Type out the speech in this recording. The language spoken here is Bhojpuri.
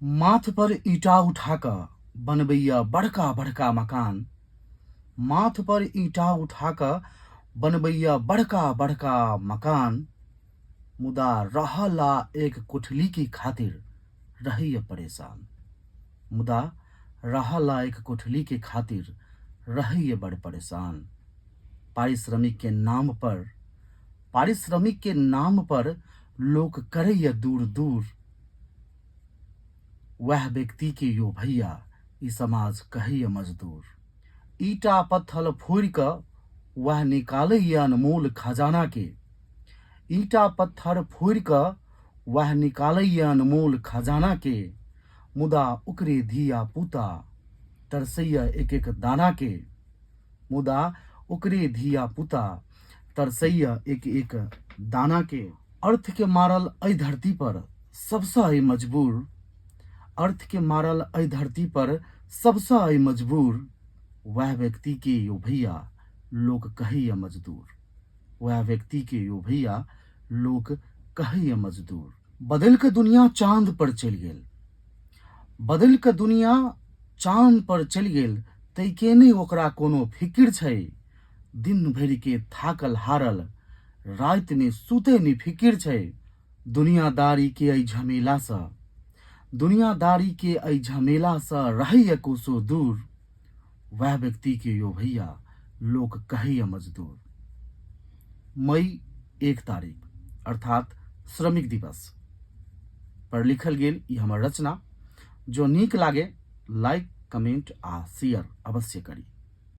माथ पर ईंटा उठाकर बनबैया बड़का बड़का मकान। माथ पर ईंटा उठाकर बनबैया बड़का बड़का मकान। मुदा रहला एक कोठली की खातिर रहिए परेशान। मुदा रहला एक कोठली के खातिर रहिए बड़ परेशान। पारिश्रमिक के नाम पर लोग करैया दूर दूर। वह व्यक्ति के यो भैया ई समाज कहैया मजदूर। ईटा पत्थर फोड़ कर वह निकालैया अनमोल खजाना के। ईटा पत्थर फोड़ कर वह निकालैया अनमोल खजाना के। मुदा ओकरे धिया पुता तरसैया एक एक दाना के। मुदा ओकरे धिया पुता तरसैया एक एक दाना के। अर्थ के मारल ऐ धरती पर सबसे ऐ मजबूर। अर्थ के मारल ऐ धरती पर सबसे ऐ मजबूर। वह व्यक्ति के यो भैया लोग कहैया मजदूर। वह व्यक्ति के यो भैया लोग कहैया मजदूर। बदल के दुनिया चांद पर चल गेल। बदल के दुनिया चांद पर चल गेल तै के नहीं ओकरा कोनो फिकिर छै। दिन भर के थाकल हारल रात में सुते नि फिकिर छै। दुनियादारी के ऐ झमेला सा रहैया कोसो दूर। वह व्यक्ति के यो भैया लोग कहैया मजदूर। मई 1 तारीख अर्थात श्रमिक दिवस पर लिखल गेल ई हमर रचना। जो नीक लागे लाइक कमेंट आ शेयर अवश्य करी।